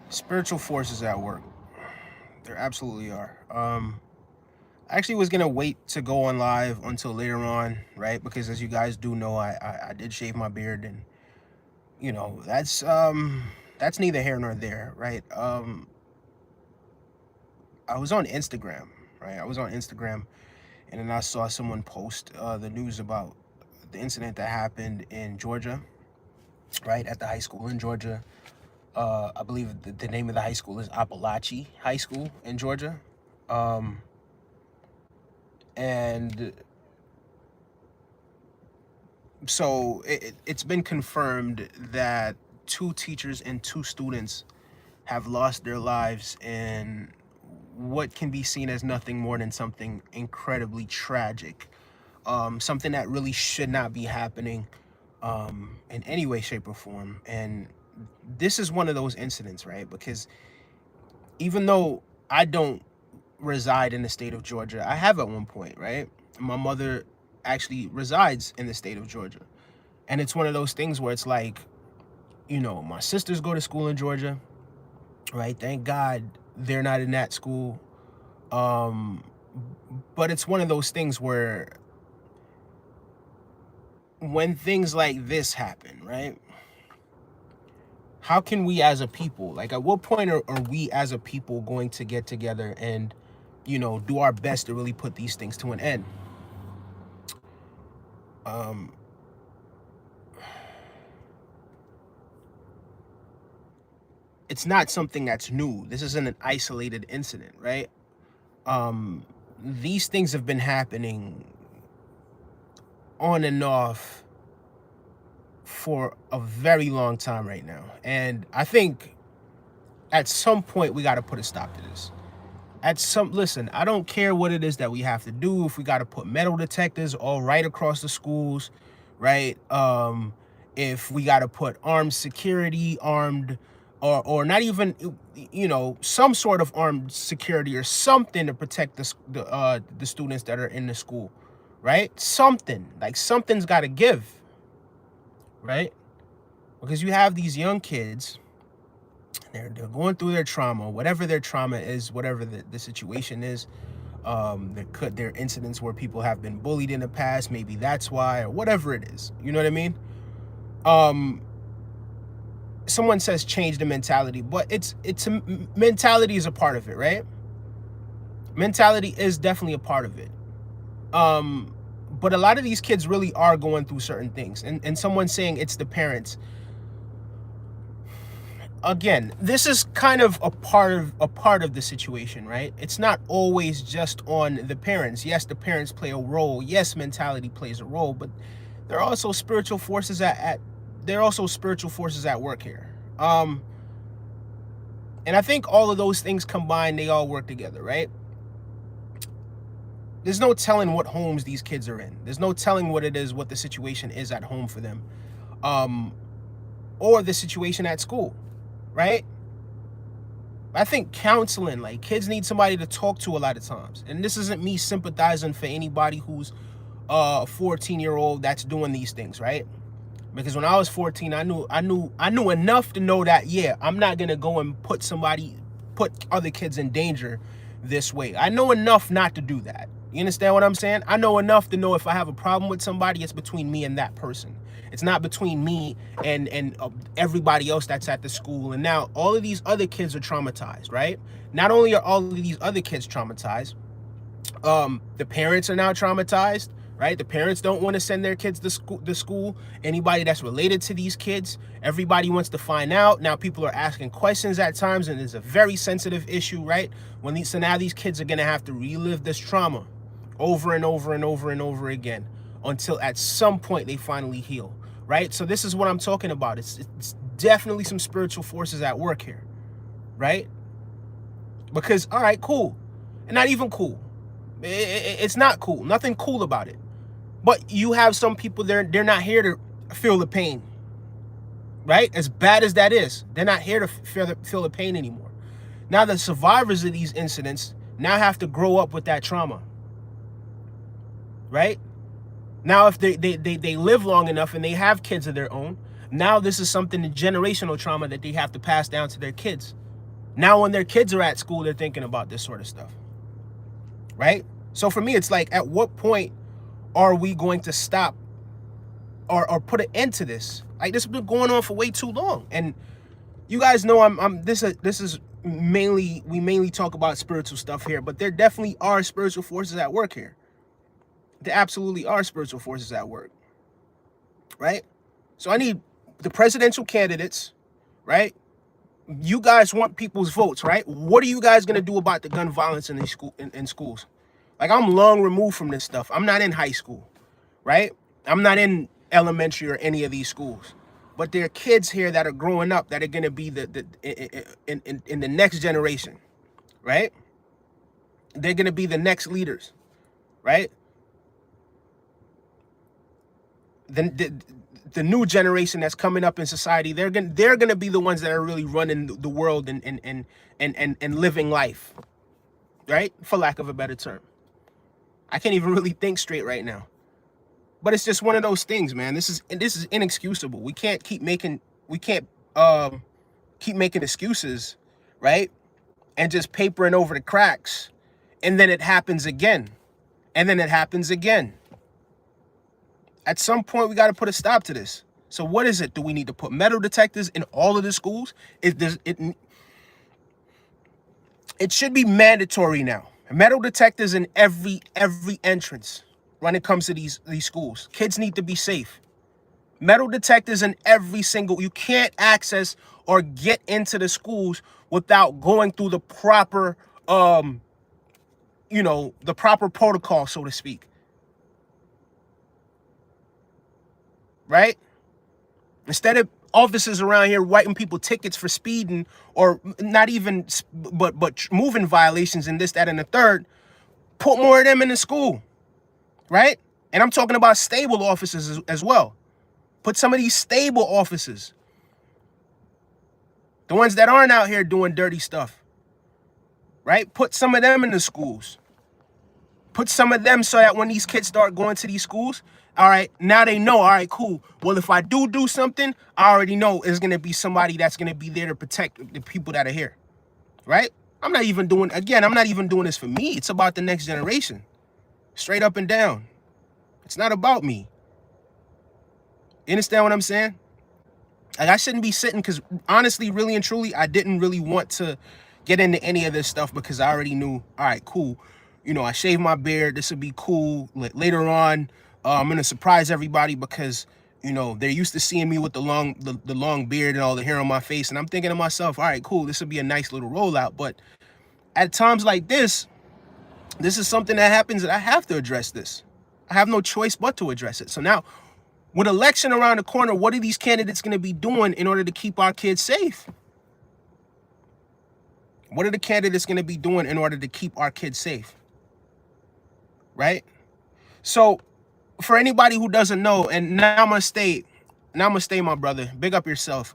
Spiritual forces at work. There absolutely are. I actually was gonna wait to go on live until later on, right? Because as you guys do know, I did shave my beard, and that's neither here nor there, right? I was on Instagram, right? I was on Instagram, and then I saw someone post the news about the incident that happened in Georgia, right, at the high school in Georgia. I believe the name of the high school is Aapalachee High School in Georgia. Um, and so it's been confirmed that two teachers and two students have lost their lives in what can be seen as nothing more than something incredibly tragic. Something that really should not be happening in any way, shape, or form. And this is one of those incidents, right? Because even though I don't reside in the state of Georgia, I have at one point, right? My mother actually resides in the state of Georgia. And it's one of those things where it's like, my sisters go to school in Georgia, right? Thank God they're not in that school. Um, but it's one of those things where when things like this happen, right? How can we as a people, like at what point are we as a people going to get together and, do our best to really put these things to an end? Um, it's not something that's new. This isn't an isolated incident, right? These things have been happening on and off for a very long time right now. And I think at some point we got to put a stop to this. Listen, I don't care what it is that we have to do. If we got to put metal detectors all right across the schools, right? If we got to put armed security, armed, or not even, some sort of armed security or something to protect the students that are in the school, right? Something like something's got to give, right? Because you have these young kids, they're going through their trauma, whatever their trauma is, whatever the situation is. There are incidents where people have been bullied in the past, maybe that's why, or whatever it is. You know what I mean? Um, Someone says change the mentality, but mentality is a part of it, right? Mentality is definitely a part of it. But a lot of these kids really are going through certain things, and someone saying it's the parents. Again, this is kind of a part of the situation, right? It's not always just on the parents. Yes, the parents play a role. Yes, mentality plays a role, but there are also spiritual forces there are also spiritual forces at work here. And I think all of those things combined, they all work together, right? There's no telling what homes these kids are in. There's no telling what the situation is at home for them, um, or the situation at school, right? I think counseling, like kids need somebody to talk to a lot of times. And this isn't me sympathizing for anybody who's a 14-year-old that's doing these things, right? Because when I was 14, I knew enough to know that, yeah, I'm not gonna go and put other kids in danger this way. I know enough not to do that. You understand what I'm saying? I know enough to know if I have a problem with somebody, it's between me and that person. It's not between me and everybody else that's at the school. And now all of these other kids are traumatized, right? Not only are all of these other kids traumatized, the parents are now traumatized, right? The parents don't want to send their kids to school. Anybody that's related to these kids, everybody wants to find out. Now people are asking questions at times, and it's a very sensitive issue, right? So now these kids are going to have to relive this trauma over and over and over and over again until at some point they finally heal, right? So this is what I'm talking about. It's definitely some spiritual forces at work here, right? Because, all right, cool. And not even cool. It's not cool. Nothing cool about it. But you have some people, they're not here to feel the pain, right? As bad as that is, they're not here to feel the pain anymore. Now the survivors of these incidents now have to grow up with that trauma, right? Now if they live long enough and they have kids of their own, now this is something, the generational trauma that they have to pass down to their kids, Now when their kids are at school, they're thinking about this sort of stuff, right? So for me, it's like, at what point are we going to stop or put an end to this? Like, this has been going on for way too long. And you guys know this is mainly, we mainly talk about spiritual stuff here, but there definitely are spiritual forces at work here. There absolutely are spiritual forces at work, right? So I need the presidential candidates, right? You guys want people's votes, right? What are you guys gonna do about the gun violence in in schools? Like, I'm long removed from this stuff. I'm not in high school, right? I'm not in elementary or any of these schools. But there are kids here that are growing up that are gonna be in the next generation, right? They're gonna be the next leaders, right? The new generation that's coming up in society, they're gonna be the ones that are really running the world and living life, right? For lack of a better term. I can't even really think straight right now. But it's just one of those things, man. This is inexcusable. We can't keep making excuses, right? And just papering over the cracks, and then it happens again. And then it happens again. At some point, we got to put a stop to this. So what is it? Do we need to put metal detectors in all of the schools? It should be mandatory now. Metal detectors in every entrance when it comes to these schools. Kids need to be safe. Metal detectors in every single, you can't access or get into the schools without going through the proper, the proper protocol, so to speak. Right? Instead of officers around here writing people tickets for speeding, or not even, but moving violations and this, that, and the third, put more of them in the school, right? And I'm talking about stable officers as well. Put some of these stable officers, the ones that aren't out here doing dirty stuff, right? Put some of them in the schools. Put some of them so that when these kids start going to these schools, all right, now they know, all right, cool. Well, if I do something, I already know it's going to be somebody that's going to be there to protect the people that are here, right? I'm not even doing this for me. It's about the next generation, straight up and down. It's not about me. You understand what I'm saying? Like, I shouldn't be sitting, because honestly, really and truly, I didn't really want to get into any of this stuff, because I already knew, all right, cool. I shaved my beard. This would be cool. Later on, I'm going to surprise everybody, because, they're used to seeing me with the long beard and all the hair on my face. And I'm thinking to myself, all right, cool. This would be a nice little rollout. But at times like this is something that happens, that I have to address this. I have no choice but to address it. So now, with election around the corner, what are these candidates going to be doing in order to keep our kids safe? What are the candidates going to be doing in order to keep our kids safe? Right? So, for anybody who doesn't know, and now I'm gonna stay, my brother. Big up yourself.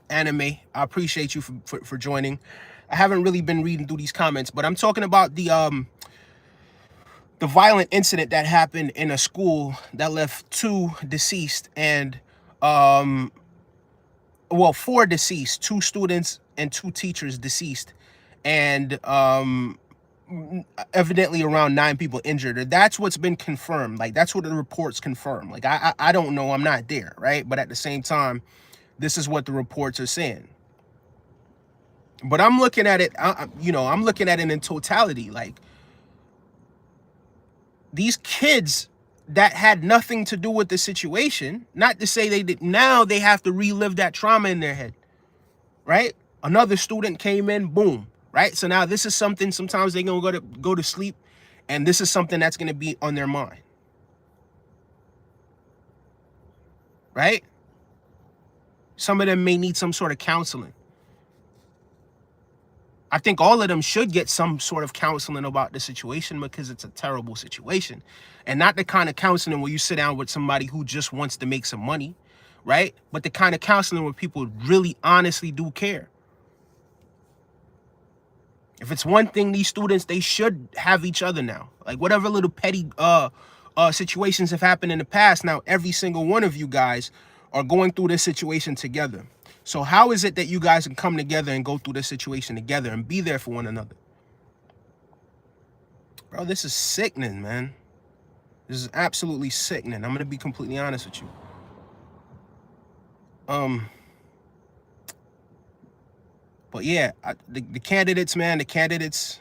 Anime, I appreciate you for joining. I haven't really been reading through these comments, but I'm talking about the violent incident that happened in a school that left 2 deceased and 4 deceased, 2 students and 2 teachers deceased, and evidently around 9 people injured. That's what's been confirmed. Like, that's what the reports confirm. Like, I don't know, I'm not there, right? But at the same time, this is what the reports are saying. But I'm looking at it, I'm looking at it in totality. Like, these kids that had nothing to do with the situation, not to say they did, now they have to relive that trauma in their head, right? Another student came in, boom. Right? So now this is something, sometimes they're going to go to sleep, and this is something that's going to be on their mind. Right? Some of them may need some sort of counseling. I think all of them should get some sort of counseling about the situation, because it's a terrible situation. And not the kind of counseling where you sit down with somebody who just wants to make some money, right? But the kind of counseling where people really honestly do care. If it's one thing, these students, they should have each other now. Like, whatever little petty situations have happened in the past, now every single one of you guys are going through this situation together. So how is it that you guys can come together and go through this situation together and be there for one another? Bro, this is sickening, man. This is absolutely sickening. I'm going to be completely honest with you. But yeah, the candidates, man, the candidates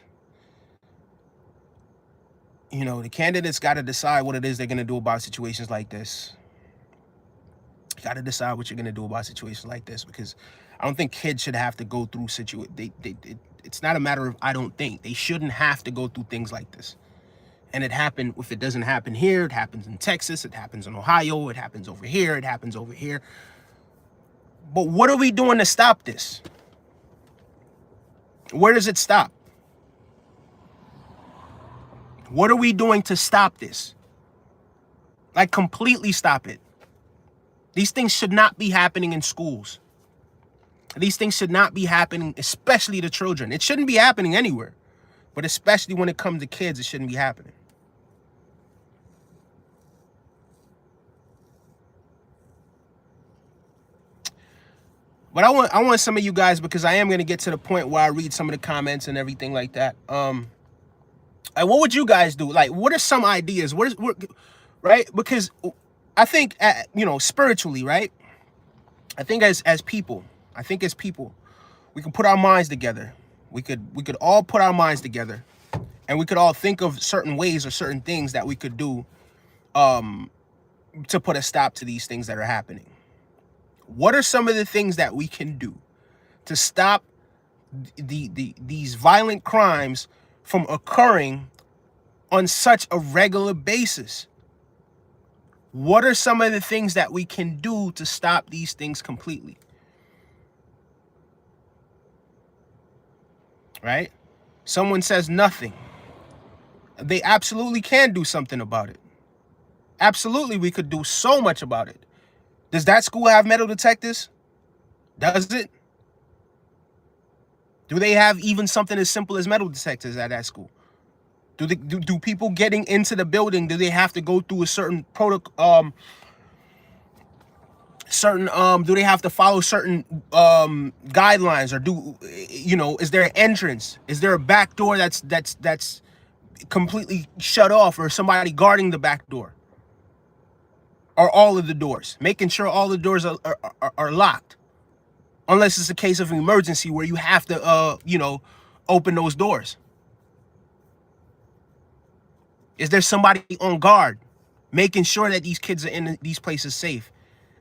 got to decide what it is they're going to do about situations like this. You got to decide what you're going to do about situations like this, because I don't think kids should have to go through it's not a matter of I don't think. They shouldn't have to go through things like this. And it happened, if it doesn't happen here, it happens in Texas, it happens in Ohio, it happens over here, it happens over here. But what are we doing to stop this? Where does it stop? What are we doing to stop this? Like, completely stop it. These things should not be happening in schools. These things should not be happening, especially to children. It shouldn't be happening anywhere. But especially when it comes to kids, it shouldn't be happening. But I want some of you guys, because I am going to get to the point where I read some of the comments and everything like that. What would you guys do? Like, what are some ideas? What right? Because I think, spiritually, right? I think as people, we can put our minds together. We could all put our minds together, and we could all think of certain ways or certain things that we could do to put a stop to these things that are happening. What are some of the things that we can do to stop these violent crimes from occurring on such a regular basis? What are some of the things that we can do to stop these things completely? Right? Someone says nothing. They absolutely can do something about it. Absolutely, we could do so much about it. Does that school have metal detectors? Does it? Do they have even something as simple as metal detectors at that school? Do people getting into the building, do they have to go through a certain protocol? Do they have to follow certain guidelines, or is there an entrance? Is there a back door that's completely shut off, or somebody guarding the back door? Or all of the doors, making sure all the doors are locked, unless it's a case of emergency where you have to, open those doors. Is there somebody on guard, making sure that these kids are in these places safe?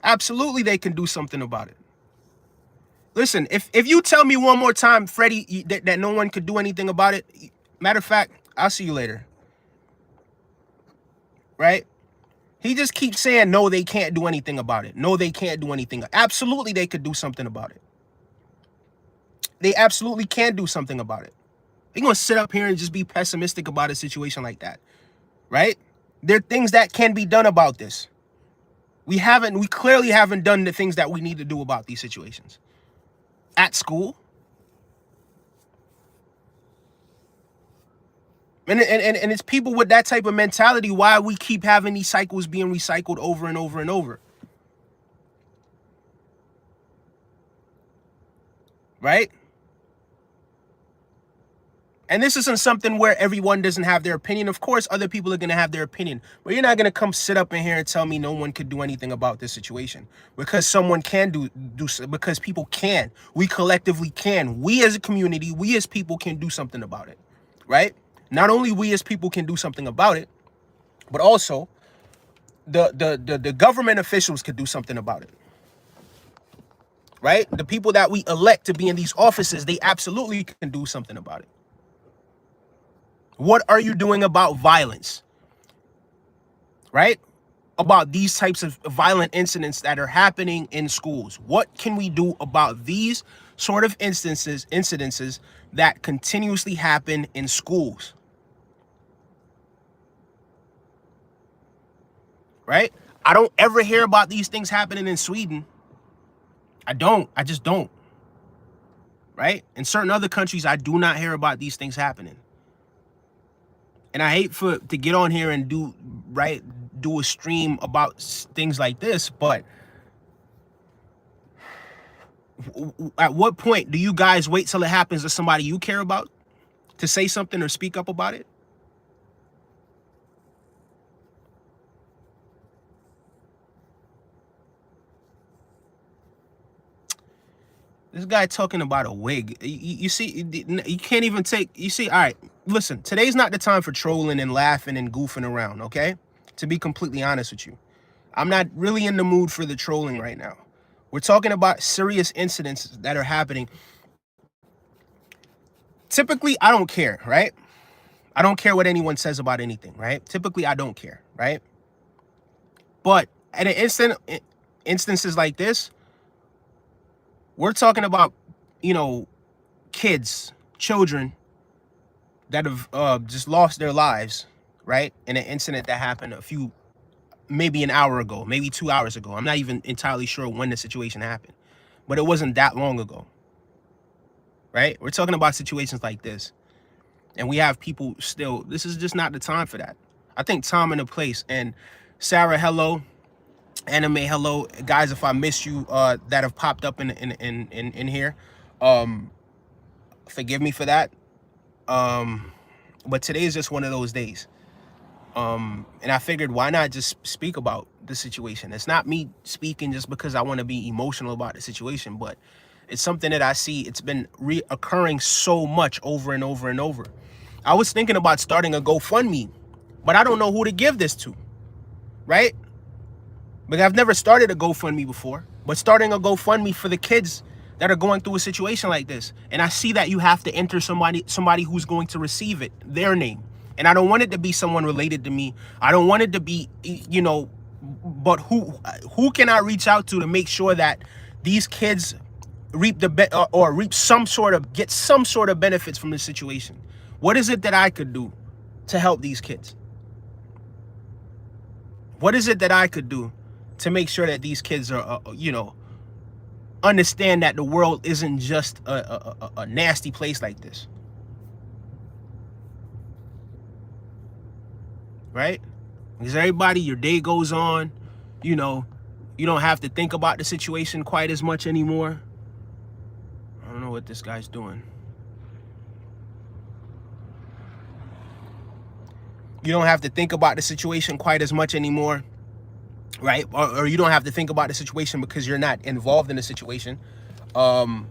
Absolutely, they can do something about it. Listen, if you tell me one more time, Freddie, that no one could do anything about it, matter of fact, I'll see you later. Right? He just keeps saying, no, they can't do anything about it. No, they can't do anything. Absolutely, they could do something about it. They absolutely can do something about it. They're going to sit up here and just be pessimistic about a situation like that, right? There are things that can be done about this. We clearly haven't done the things that we need to do about these situations. At school. And it's people with that type of mentality why we keep having these cycles being recycled over and over and over. Right? And this isn't something where everyone doesn't have their opinion. Of course, other people are going to have their opinion. But you're not going to come sit up in here and tell me no one could do anything about this situation. Because someone can do because people can. We collectively can. We as a community, we as people can do something about it. Right? Not only we as people can do something about it, but also the government officials could do something about it. Right? The people that we elect to be in these offices, they absolutely can do something about it. What are you doing about violence? Right? About these types of violent incidents that are happening in schools. What can we do about these sort of incidences that continuously happen in schools? Right? I don't ever hear about these things happening in Sweden. I just don't. Right? In certain other countries, I do not hear about these things happening. And I hate to get on here and do a stream about things like this, but At what point do you guys wait till it happens to somebody you care about to say something or speak up about it? This guy talking about a wig. You see, you can't even take, you see, all right, listen, today's not the time for trolling and laughing and goofing around, okay? To be completely honest with you. I'm not really in the mood for the trolling right now. We're talking about serious incidents that are happening. Typically, I don't care, right? I don't care what anyone says about anything, right? Typically, I don't care, right? But at instances like this, we're talking about, you know, kids, children that have just lost their lives, right? In an incident that happened maybe an hour ago, maybe 2 hours ago. I'm not even entirely sure when the situation happened, but it wasn't that long ago, right? We're talking about situations like this, and we have people still, this is just not the time for that. I think time and a place. And Sarah, hello. Anime, hello. Guys, if I missed you that have popped up in here, forgive me for that. But today is just one of those days. And I figured, why not just speak about the situation? It's not me speaking just because I want to be emotional about the situation, but it's something that I see. It's been reoccurring so much over and over and over. I was thinking about starting a GoFundMe, but I don't know who to give this to, right? But I've never started a GoFundMe before, but starting a GoFundMe for the kids that are going through a situation like this. And I see that you have to enter somebody who's going to receive it, their name. And I don't want it to be someone related to me. I don't want it to be, you know, but who can I reach out to make sure that these kids reap get some sort of benefits from this situation? What is it that I could do to help these kids? What is it that I could do to make sure that these kids are, you know, understand that the world isn't just a nasty place like this, right? Because everybody, your day goes on, you know, you don't have to think about the situation quite as much anymore. I don't know what this guy's doing. You don't have to think about the situation quite as much anymore, right? Or you don't have to think about the situation because you're not involved in the situation. You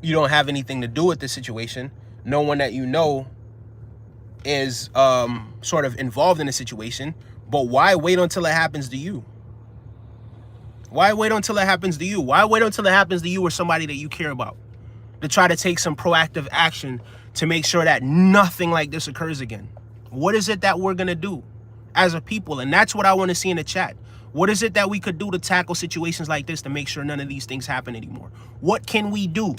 don't have anything to do with the situation. No one that you know is sort of involved in the situation. But why wait until it happens to you? Why wait until it happens to you? Why wait until it happens to you or somebody that you care about to try to take some proactive action to make sure that nothing like this occurs again? What is it that we're going to do as a people? And that's what I want to see in the chat. What is it that we could do to tackle situations like this to make sure none of these things happen anymore? What can we do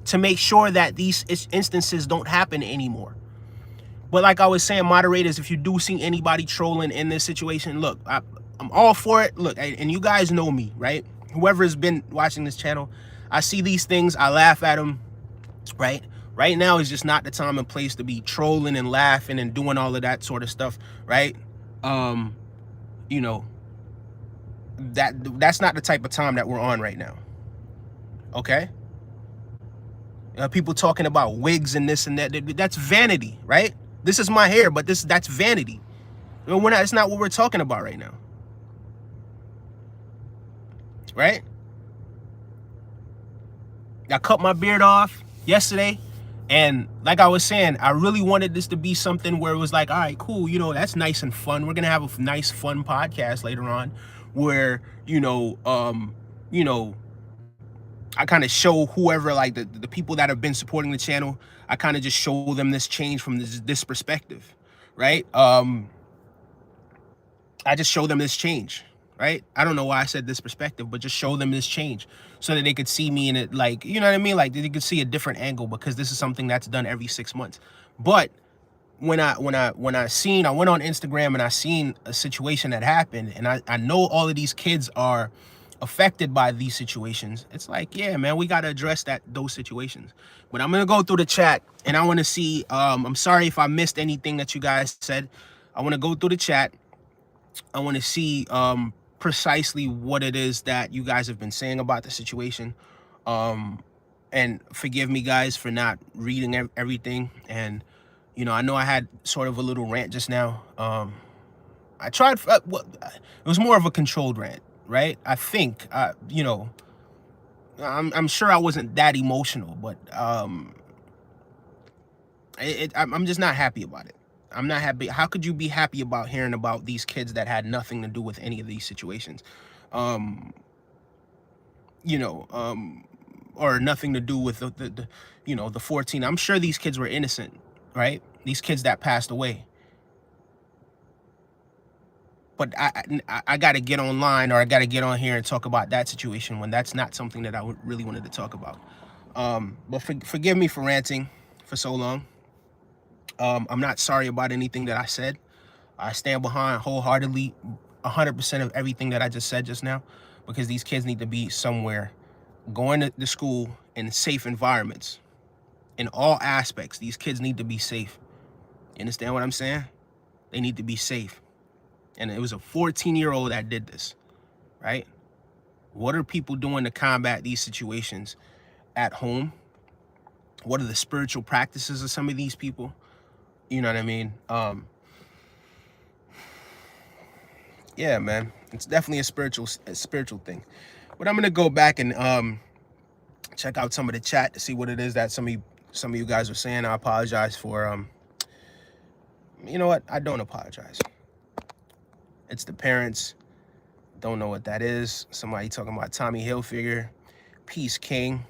to make sure that these instances don't happen anymore? But like I was saying, moderators, if you do see anybody trolling in this situation, look, I'm all for it. Look, and you guys know me, right? Whoever has been watching this channel, I see these things, I laugh at them, right? Right now is just not the time and place to be trolling and laughing and doing all of that sort of stuff, right? You know, that's not the type of time that we're on right now. Okay? People talking about wigs and this and that, that's vanity, right? This is my hair, but that's vanity. It's not what we're talking about right now. Right? I cut my beard off yesterday. And like I was saying, I really wanted this to be something where it was like, all right, cool, you know, that's nice and fun. We're gonna have a nice, fun podcast later on where, you know, I kind of show whoever, like the people that have been supporting the channel, I kind of just show them this change from this perspective, right? I just show them this change, right? I don't know why I said this perspective, but just show them this change so that they could see me in it, like, you know what I mean? Like they could see a different angle, because this is something that's done every 6 months. But when I went on Instagram and I seen a situation that happened, and I know all of these kids are affected by these situations, it's like, yeah, man, we got to address those situations. But I'm going to go through the chat and I want to see, I'm sorry if I missed anything that you guys said. I want to go through the chat. I want to see precisely what it is that you guys have been saying about the situation. And forgive me, guys, for not reading everything. And, you know, I know I had sort of a little rant just now. I tried, well, it was more of a controlled rant, right? I think, you know, I'm sure I wasn't that emotional, but I'm just not happy about it. I'm not happy. How could you be happy about hearing about these kids that had nothing to do with any of these situations? You know, or nothing to do with the you know, the 14. I'm sure these kids were innocent, right? These kids that passed away. But I got to get online, or I got to get on here and talk about that situation when that's not something that I really wanted to talk about. But forgive me for ranting for so long. I'm not sorry about anything that I said. I stand behind wholeheartedly 100% of everything that I just said just now, because these kids need to be somewhere, going to school in safe environments. In all aspects, these kids need to be safe. You understand what I'm saying? They need to be safe. And it was a 14-year-old that did this, right? What are people doing to combat these situations at home? What are the spiritual practices of some of these people? You know what I mean? Yeah, man, it's definitely a spiritual thing. But I'm gonna go back and check out some of the chat to see what it is that some of you guys are saying. I apologize for you know what? I don't apologize. It's the parents. Don't know what that is. Somebody talking about Tommy Hilfiger, Peace King.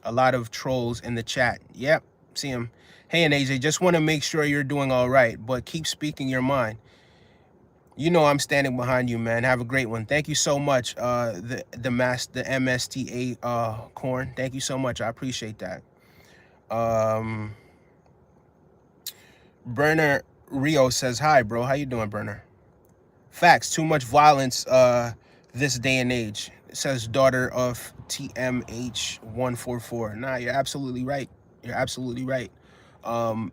A lot of trolls in the chat. Yep, see him. Hey, and AJ, just want to make sure you're doing all right, but keep speaking your mind. You know I'm standing behind you, man. Have a great one. Thank you so much, the MSTA Corn. Thank you so much. I appreciate that. Burner Rio says, hi, bro. How you doing, Burner? Facts, too much violence this day and age. It says daughter of TMH144. Nah, you're absolutely right. You're absolutely right.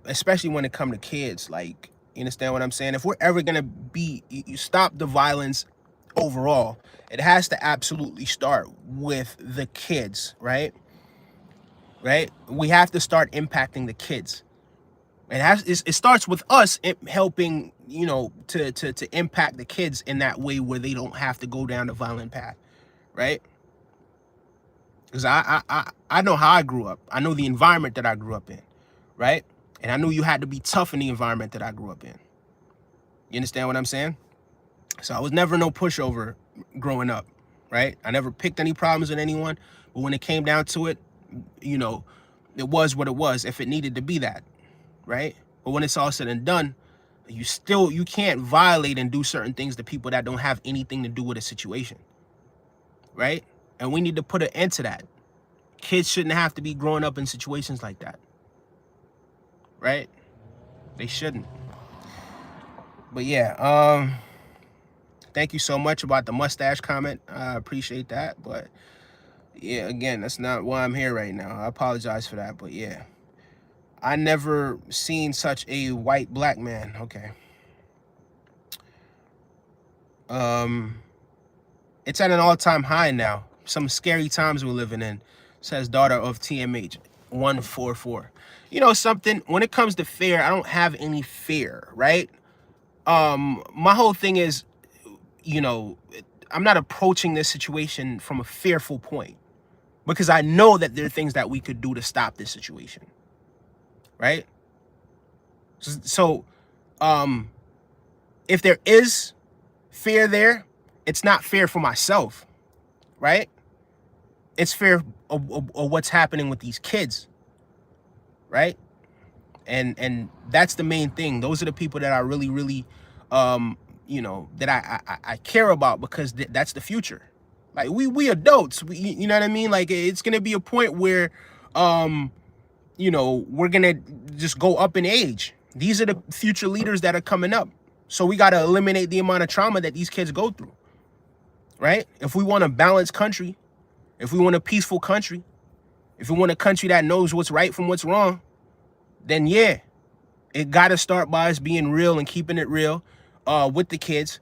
Especially when it comes to kids. Like, you understand what I'm saying? If we're ever gonna you stop the violence overall, it has to absolutely start with the kids, right? Right? We have to start impacting the kids. It starts with us helping, you know, to impact the kids in that way where they don't have to go down the violent path, right? Because I know how I grew up. I know the environment that I grew up in, right? And I knew you had to be tough in the environment that I grew up in. You understand what I'm saying? So I was never no pushover growing up, right? I never picked any problems with anyone, but when it came down to it, you know, it was what it was if it needed to be that. Right? But when it's all said and done, you can't violate and do certain things to people that don't have anything to do with a situation. Right? And we need to put an end to that. Kids shouldn't have to be growing up in situations like that. Right? They shouldn't. But yeah, thank you so much about the mustache comment. I appreciate that. But yeah, again, that's not why I'm here right now. I apologize for that. But yeah. I never seen such a white black man. Okay. It's at an all-time high now. Some scary times we're living in, says daughter of TMH 144. You know something, when it comes to fear, I don't have any fear, right? My whole thing is, you know, I'm not approaching this situation from a fearful point, because I know that there are things that we could do to stop this situation. Right? So, if there is fear there, it's not fear for myself, right? It's fear of what's happening with these kids, right? And that's the main thing. Those are the people that I really, really, you know, that I care about, because that's the future. Like we adults, you know what I mean? Like it's gonna be a point where, you know, we're gonna just go up in age. These are the future leaders that are coming up. So we got to eliminate the amount of trauma that these kids go through, right? If we want a balanced country, if we want a peaceful country, if we want a country that knows what's right from what's wrong, then yeah, it got to start by us being real and keeping it real with the kids,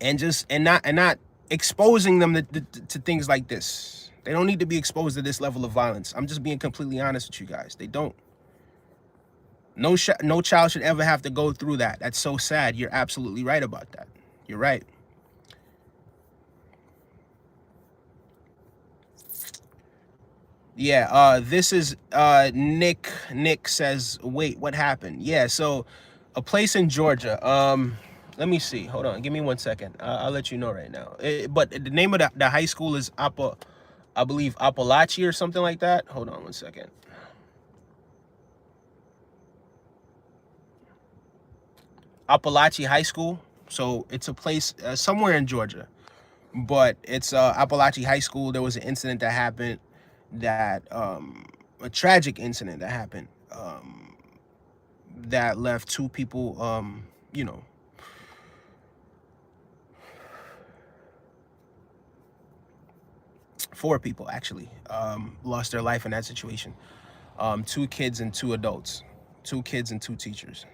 and not exposing them to things like this. They don't need to be exposed to this level of violence. I'm just being completely honest with you guys. They don't. No child should ever have to go through that. That's so sad. You're absolutely right about that. You're right. Yeah, this is Nick. Nick says, wait, what happened? Yeah, so a place in Georgia. Let me see. Hold on. Give me 1 second. I'll let you know right now. But the name of the high school is I believe Aapalachee or something like that. Hold on 1 second. Aapalachee High School. So it's a place somewhere in Georgia, but it's Aapalachee High School. There was an incident that happened, that a tragic incident that happened, that left two people, you know, four people actually lost their life in that situation. Two kids and two adults, two kids and two teachers.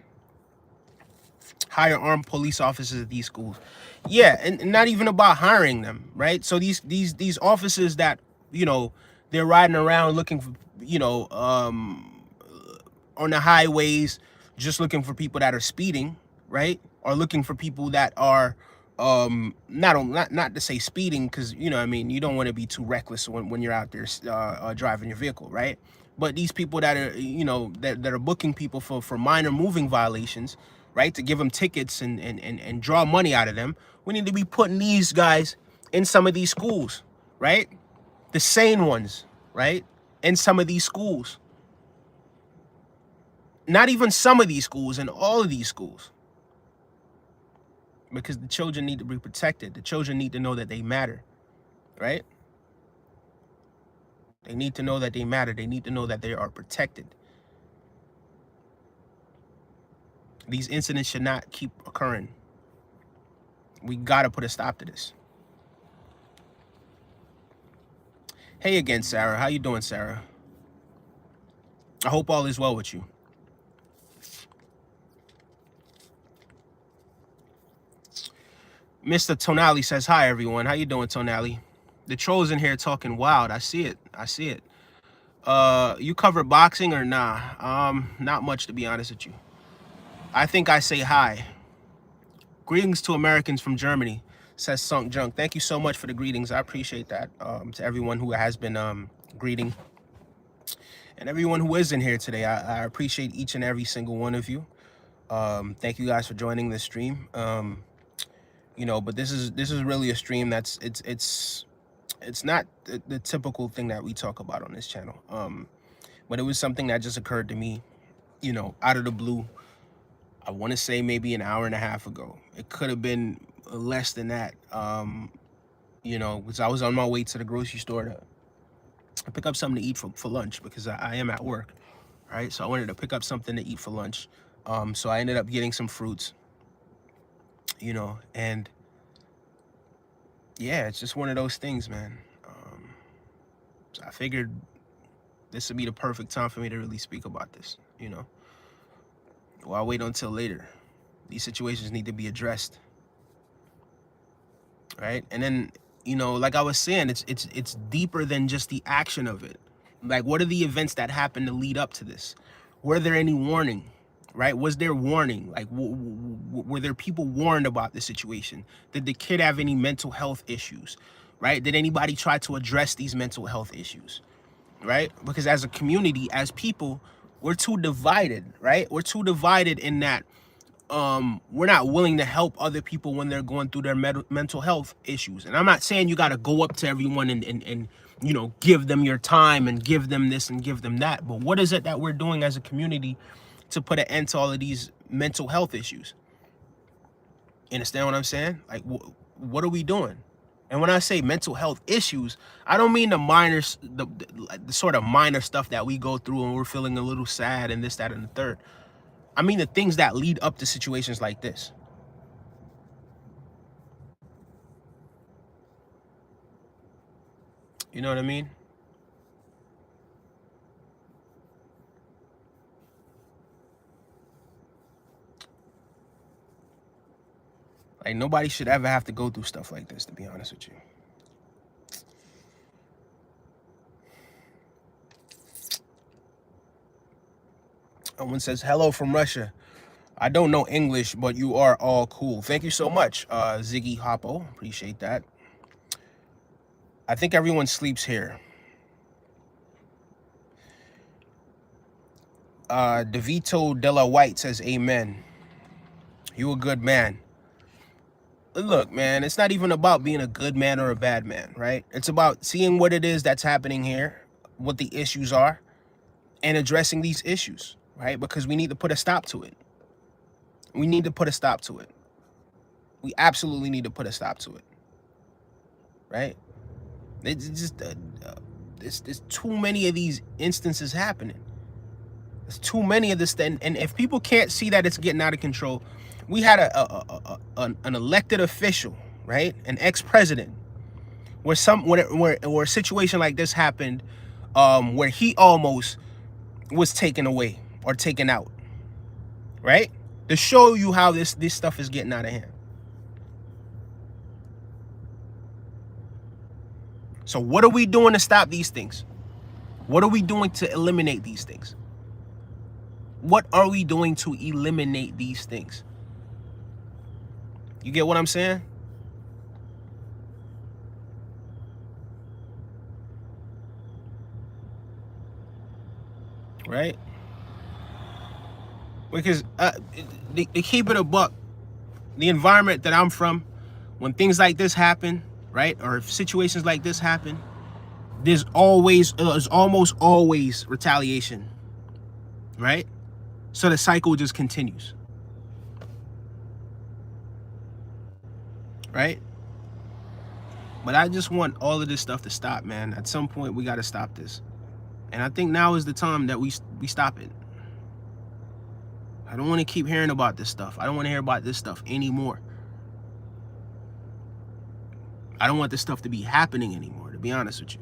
Hire armed police officers at these schools. Yeah, and not even about hiring them, right? So these officers that, you know, they're riding around looking for, you know, on the highways, just looking for people that are speeding, right? Or looking for people that are not to say speeding, because, you know, I mean, you don't want to be too reckless when you're out there driving your vehicle, right? But these people that are, you know, that are booking people for minor moving violations, right, to give them tickets and draw money out of them, we need to be putting these guys in some of these schools, right? The sane ones, right? In some of these schools. Not even some of these schools, in all of these schools. Because the children need to be protected. The children need to know that they matter, right? They need to know that they matter. They need to know that they are protected. These incidents should not keep occurring. We gotta put a stop to this. Hey again, Sarah. How you doing, Sarah? I hope all is well with you. Mr. Tonali says, hi, everyone. How you doing, Tonali? The trolls in here talking wild. I see it. I see it. You cover boxing or nah? Not much, to be honest with you. I think I say hi. Greetings to Americans from Germany, says Sunk Junk. Thank you so much for the greetings. I appreciate that. To everyone who has been greeting, and everyone who is in here today. I appreciate each and every single one of you. Thank you guys for joining this stream. You know, but this is really a stream that's it's not the typical thing that we talk about on this channel. But it was something that just occurred to me, you know, out of the blue. I want to say maybe an hour and a half ago. It could have been less than that. You know, because I was on my way to the grocery store to pick up something to eat for lunch, because I am at work, right? So I wanted to pick up something to eat for lunch. So I ended up getting some fruits, you know, and yeah, it's just one of those things, man. So I figured this would be the perfect time for me to really speak about this, you know. Well, I'll wait until later. These situations need to be addressed, right? And then, you know, like I was saying, it's deeper than just the action of it. Like, what are the events that happened to lead up to this? Were there any warning, right? Was there warning? Like, were there people warned about the situation? Did the kid have any mental health issues, right? Did anybody try to address these mental health issues, right? Because as a community, as people, we're too divided, right? We're too divided in that we're not willing to help other people when they're going through their mental health issues. And I'm not saying you got to go up to everyone and you know, give them your time and give them this and give them that. But what is it that we're doing as a community to put an end to all of these mental health issues? You understand what I'm saying? Like, what are we doing? And when I say mental health issues, I don't mean the minor, the sort of minor stuff that we go through and we're feeling a little sad and this, that, and the third. I mean the things that lead up to situations like this. You know what I mean? Like Like, nobody should ever have to go through stuff like this, to be honest with you. Someone says, hello from Russia. I don't know English, but you are all cool. Thank you so much, Ziggy Hoppo. Appreciate that. I think everyone sleeps here. DeVito Della White says, amen. You a good man. Look, man, it's not even about being a good man or a bad man, right? It's about seeing what it is that's happening here, what the issues are, and addressing these issues, right? Because we need to put a stop to it. We need to put a stop to it. We absolutely need to put a stop to it, right? It's just, there's too many of these instances happening. There's too many of this, and if people can't see that it's getting out of control, we had an elected official, right, an ex-president, where a situation like this happened, where he almost was taken away or taken out, right, to show you how this stuff is getting out of hand. So what are we doing to stop these things? What are we doing to eliminate these things? What are we doing to eliminate these things? You get what I'm saying? Right? Because to keep it a buck, the environment that I'm from, when things like this happen, right, or if situations like this happen, there's almost always retaliation, right? So the cycle just continues, right? But I just want all of this stuff to stop, man. At some point, we got to stop this. And I think now is the time that we stop it. I don't want to keep hearing about this stuff. I don't want to hear about this stuff anymore. I don't want this stuff to be happening anymore, to be honest with you.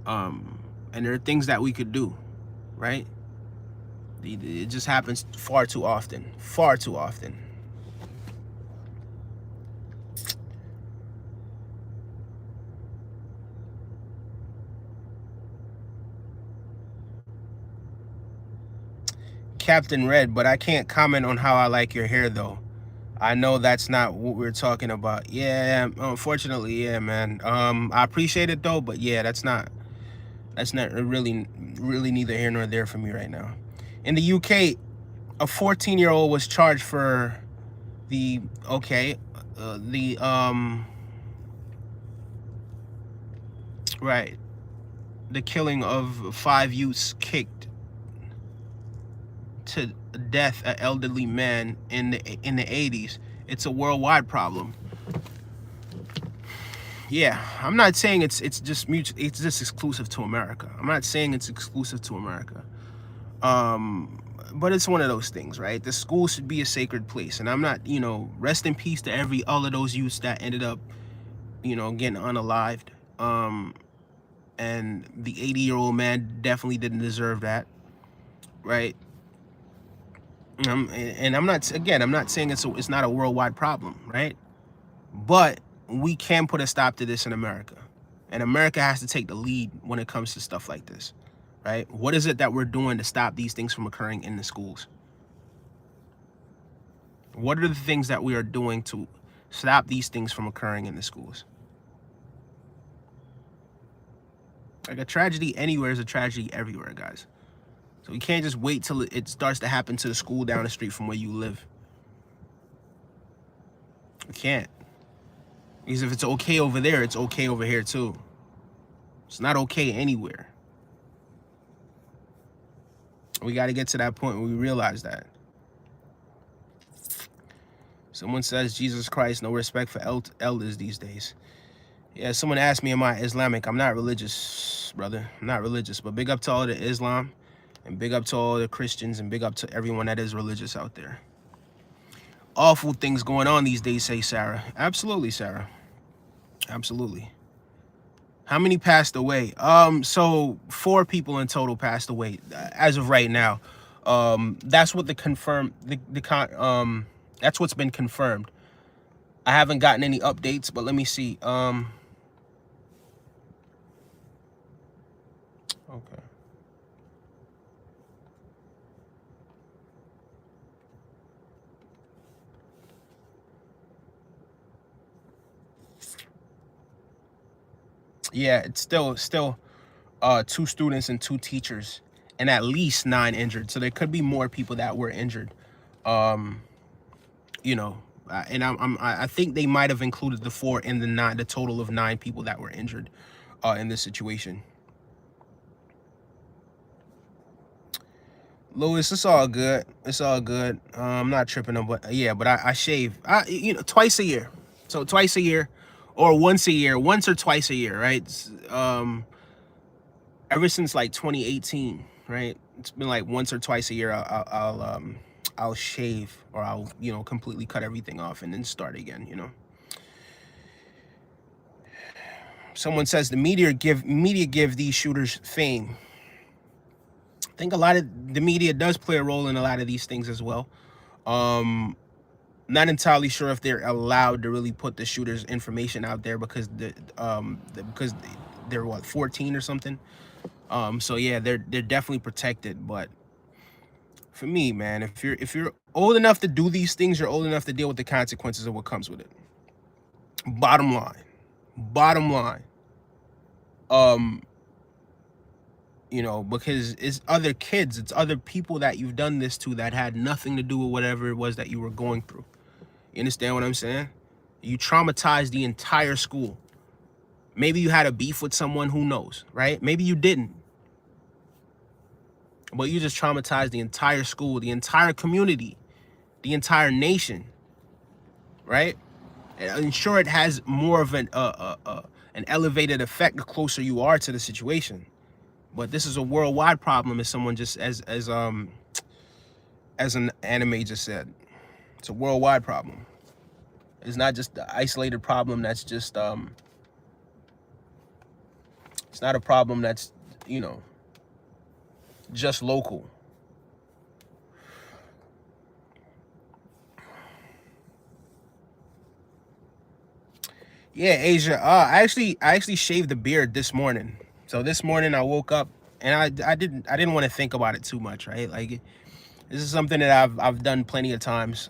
And there are things that we could do, right? It just happens far too often. Far too often. Captain Red, but I can't comment on how I like your hair, though. I know that's not what we're talking about. Yeah, unfortunately, yeah, man. I appreciate it, though, but yeah, that's not really neither here nor there for me right now. In the UK, a 14-year-old was charged for the killing of 5 youths kicked to death an elderly man in the 80s. It's a worldwide problem. Yeah, I'm not saying it's just exclusive to America. I'm not saying it's exclusive to America. But it's one of those things, right? The school should be a sacred place. And I'm not, rest in peace to all of those youths that ended up, getting unalived. And the 80-year-old man definitely didn't deserve that, right? And I'm not saying it's not a worldwide problem, right? But we can put a stop to this in America. And America has to take the lead when it comes to stuff like this, right? What is it that we're doing to stop these things from occurring in the schools? What are the things that we are doing to stop these things from occurring in the schools? Like, a tragedy anywhere is a tragedy everywhere, guys. So you can't just wait till it starts to happen to the school down the street from where you live. You can't. Because if it's okay over there, it's okay over here too. It's not okay anywhere. We got to get to that point where we realize that. Someone says, Jesus Christ, no respect for elders these days. Yeah, someone asked me, am I Islamic? I'm not religious, brother. I'm not religious, but big up to all the Islam, and big up to all the Christians, and big up to everyone that is religious out there. Awful things going on these days, say Sarah. Absolutely, Sarah. Absolutely. How many passed away? So 4 people in total passed away as of right now. That's what that's what's been confirmed. I haven't gotten any updates, but let me see. Okay. Yeah, it's still 2 students and 2 teachers, and at least 9 injured. So there could be more people that were injured. Um, you know, and I think they might have included the 4 in the 9, the total of 9 people that were injured in this situation. Louis, it's all good. It's all good. I'm not tripping on, but yeah, but I shave, twice a year. So twice a year, or once a year, once or twice a year, right? Ever since like 2018, right? It's been like once or twice a year. I'll shave, or I'll completely cut everything off and then start again. Someone says the media give these shooters fame. I think a lot of the media does play a role in a lot of these things as well. Not entirely sure if they're allowed to really put the shooter's information out there because because they're what, 14 or something. So yeah, they're definitely protected. But for me, man, if you're old enough to do these things, you're old enough to deal with the consequences of what comes with it. Bottom line. Bottom line. Because it's other kids, it's other people that you've done this to that had nothing to do with whatever it was that you were going through. You understand what I'm saying? You traumatized the entire school. Maybe you had a beef with someone, who knows, right? Maybe you didn't. But you just traumatized the entire school, the entire community, the entire nation, right? And sure, it has more of an elevated effect the closer you are to the situation. But this is a worldwide problem, as someone just as an anime just said. It's a worldwide problem. It's not just the isolated problem that's just it's not a problem that's just local. Yeah, Asia. I actually shaved the beard this morning. So this morning I woke up and I didn't want to think about it too much, right? Like, this is something that I've done plenty of times.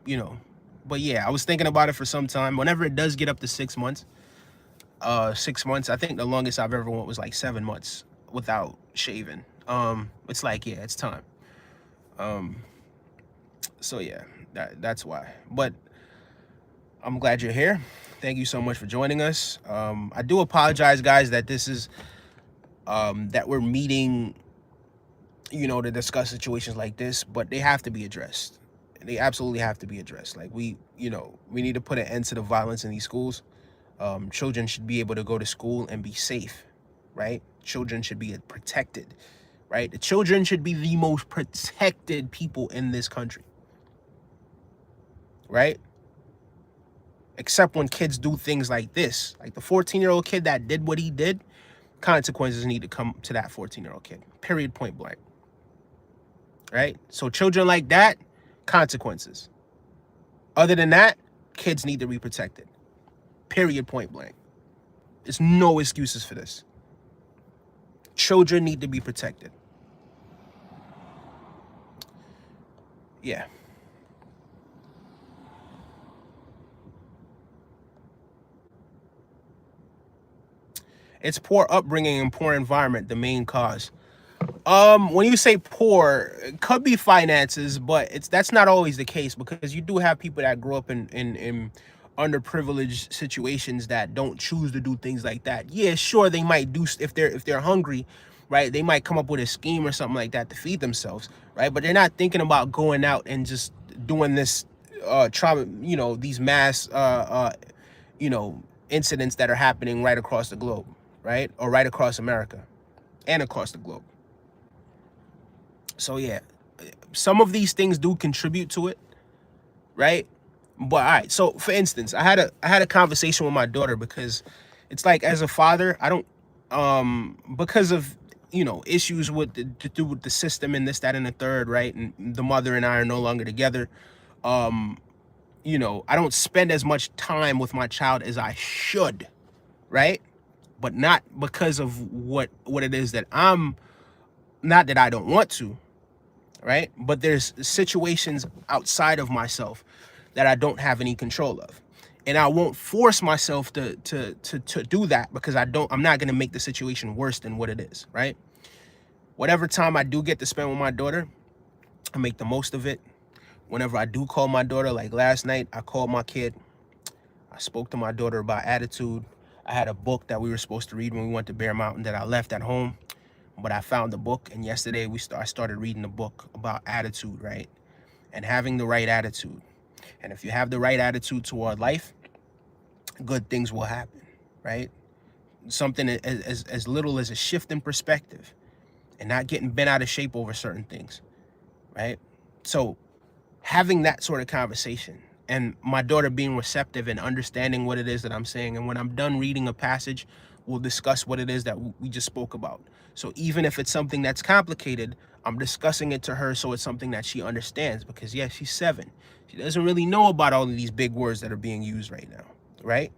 You know, but yeah, I was thinking about it for some time. Whenever it does get up to 6 months, 6 months, I think the longest I've ever went was like 7 months without shaving. It's like, yeah, it's time. So yeah, that's why. But I'm glad you're here. Thank you so much for joining us. I do apologize, guys, that this is that we're meeting, to discuss situations like this, but they have to be addressed. They absolutely have to be addressed. Like, we need to put an end to the violence in these schools. Children should be able to go to school and be safe, right? Children should be protected, right? The children should be the most protected people in this country, right? Except when kids do things like this, like the 14-year-old kid that did what he did. Consequences need to come to that 14-year-old kid, period, point blank, right? So children like that, consequences. Other than that, kids need to be protected, period, point blank. There's no excuses for this. Children need to be protected. Yeah. It's poor upbringing and poor environment, the main cause. When you say poor, it could be finances, but that's not always the case, because you do have people that grow up in underprivileged situations that don't choose to do things like that. Yeah, sure, they might do, if they're hungry, right? They might come up with a scheme or something like that to feed themselves, right? But they're not thinking about going out and just doing this trauma, these mass incidents that are happening right across the globe, right? Or right across America and across the globe. So yeah, some of these things do contribute to it, right? But all right, so for instance, I had a conversation with my daughter, because it's like, as a father, I don't because of issues to do with the system and this, that, and the third, right? And the mother and I are no longer together. I don't spend as much time with my child as I should, right? But not because of what it is that not that I don't want to, right? But there's situations outside of myself that I don't have any control of. And I won't force myself to do that, because I'm not going to make the situation worse than what it is, right? Whatever time I do get to spend with my daughter, I make the most of it. Whenever I do call my daughter, like last night, I called my kid. I spoke to my daughter about attitude. I had a book that we were supposed to read when we went to Bear Mountain that I left at home, but I found the book, and yesterday I started reading the book about attitude, right? And having the right attitude. And if you have the right attitude toward life, good things will happen, right? Something as little as a shift in perspective and not getting bent out of shape over certain things, right? So having that sort of conversation and my daughter being receptive and understanding what it is that I'm saying. And when I'm done reading a passage, we'll discuss what it is that we just spoke about. So even if it's something that's complicated, I'm discussing it to her so it's something that she understands, because yeah, she's 7. She doesn't really know about all of these big words that are being used right now, right?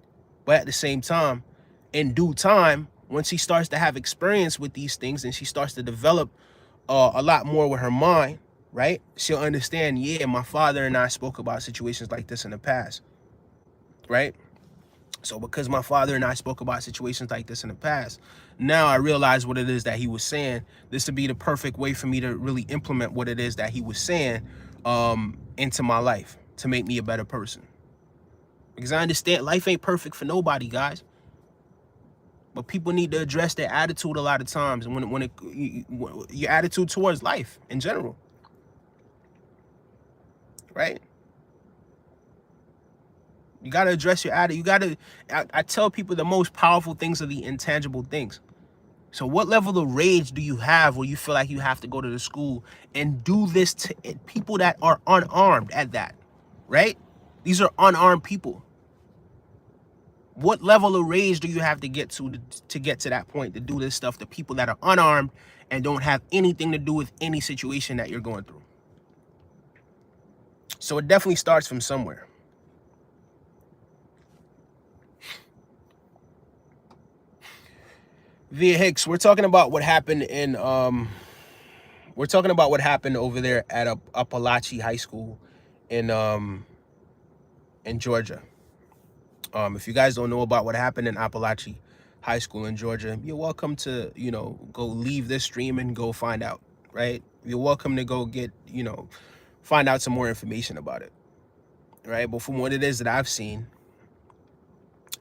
But at the same time, in due time, once she starts to have experience with these things and she starts to develop a lot more with her mind, right? She'll understand, yeah, my father and I spoke about situations like this in the past, right? So because my father and I spoke about situations like this in the past, now I realize what it is that he was saying. This would be the perfect way for me to really implement what it is that he was saying into my life to make me a better person. Because I understand life ain't perfect for nobody, guys. But people need to address their attitude a lot of times, and your attitude towards life in general, right? You got to address your attitude. I tell people the most powerful things are the intangible things. So what level of rage do you have where you feel like you have to go to the school and do this to people that are unarmed at that, right? These are unarmed people. What level of rage do you have to get to get to that point to do this stuff to people that are unarmed and don't have anything to do with any situation that you're going through? So it definitely starts from somewhere. Via Hicks, we're talking about what happened over there at Aapalachee High School in Georgia. If you guys don't know about what happened in Aapalachee High School in Georgia, you're welcome to, go leave this stream and go find out, right? You're welcome to go get, find out some more information about it, right? But from what it is that I've seen,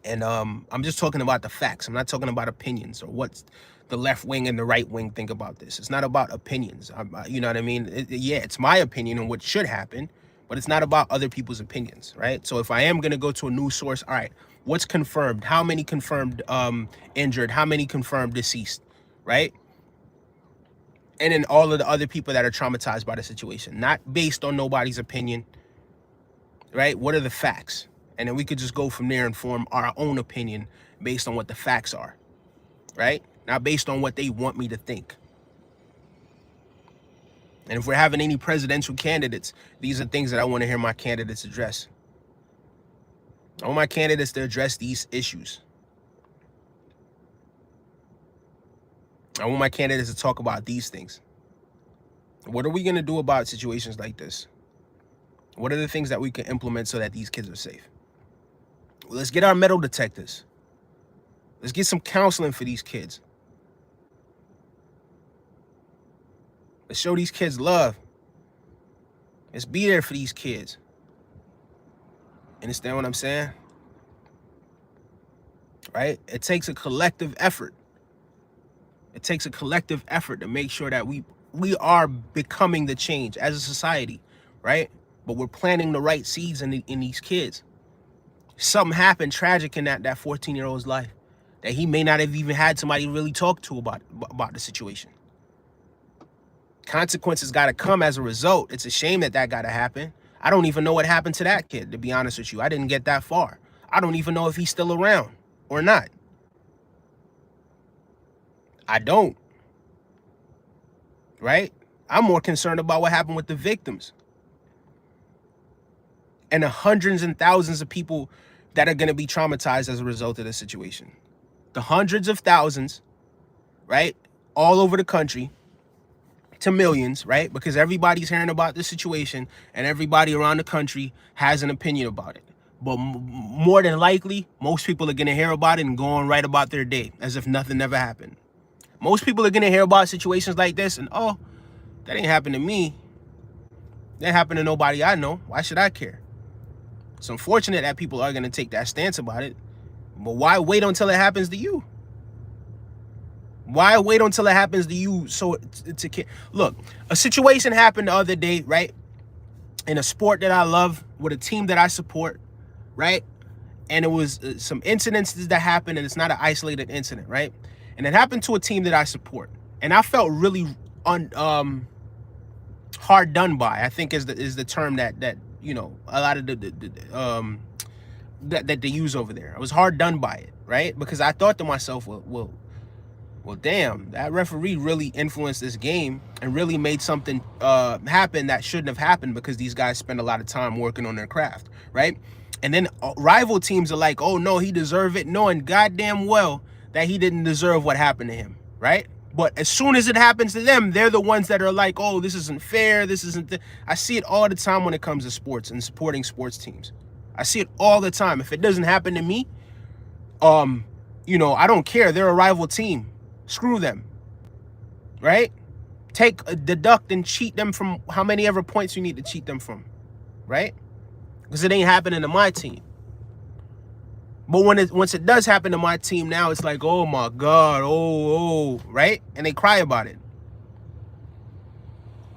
and I'm just talking about the facts. I'm not talking about opinions or what the left wing and the right wing think about this. It's not about opinions. You know what I mean? Yeah, it's my opinion on what should happen, but it's not about other people's opinions, right? So if I am going to go to a news source, all right, what's confirmed? How many confirmed injured? How many confirmed deceased, right? And then all of the other people that are traumatized by the situation, not based on nobody's opinion, right? What are the facts? And then we could just go from there and form our own opinion based on what the facts are, right? Not based on what they want me to think. And if we're having any presidential candidates, these are things that I want to hear my candidates address. I want my candidates to address these issues. I want my candidates to talk about these things. What are we going to do about situations like this? What are the things that we can implement so that these kids are safe? Let's get our metal detectors. Let's get some counseling for these kids. Let's show these kids love. Let's be there for these kids. Understand what I'm saying? Right? It takes a collective effort. It takes a collective effort to make sure that we are becoming the change as a society, right? But we're planting the right seeds in these kids. Something happened tragic in that 14-year-old's life that he may not have even had somebody really talk to about the situation. Consequences got to come as a result. It's a shame that got to happen. I don't even know what happened to that kid, to be honest with you. I didn't get that far. I don't even know if he's still around or not. I don't. Right? I'm more concerned about what happened with the victims. and the hundreds and thousands of people that are going to be traumatized as a result of this situation. The hundreds of thousands, right? All over the country to millions, right? Because everybody's hearing about this situation and everybody around the country has an opinion about it. But more than likely, most people are going to hear about it and go on right about their day as if nothing ever happened. Most people are going to hear about situations like this and, oh, that ain't happened to me. That happened to nobody I know. Why should I care? It's unfortunate that people are going to take that stance about it. But why wait until it happens to you? Why wait until it happens to you so to care? Look, a situation happened the other day, right? In a sport that I love, with a team that I support, right? And it was some incidences that happened, and it's not an isolated incident, right? And it happened to a team that I support. And I felt really hard done by, I think is the term that you know, a lot of that they use over there. I was hard done by it, right? Because I thought to myself, well, damn, that referee really influenced this game and really made something happen that shouldn't have happened, because these guys spend a lot of time working on their craft, right? And then rival teams are like, oh no, he deserved it, knowing goddamn well that he didn't deserve what happened to him, right? But as soon as it happens to them, they're the ones that are like, oh, this isn't fair, this isn't I see it all the time when it comes to sports and supporting sports teams. I see it all the time. If it doesn't happen to me, you know, I don't care. They're a rival team. Screw them, right? Deduct and cheat them from how many ever points you need to cheat them from, right? Because it ain't happening to my team. But once it does happen to my team, now it's like, oh my God, oh, right? And they cry about it.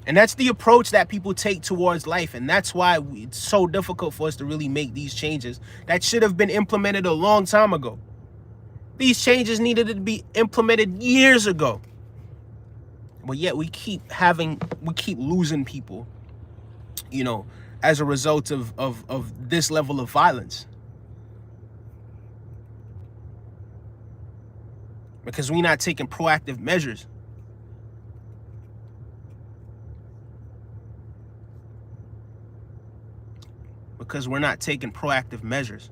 And that's the approach that people take towards life. And that's why it's so difficult for us to really make these changes that should have been implemented a long time ago. These changes needed to be implemented years ago. But yet we keep losing people, you know, as a result of this level of violence. Because we're not taking proactive measures. Because we're not taking proactive measures.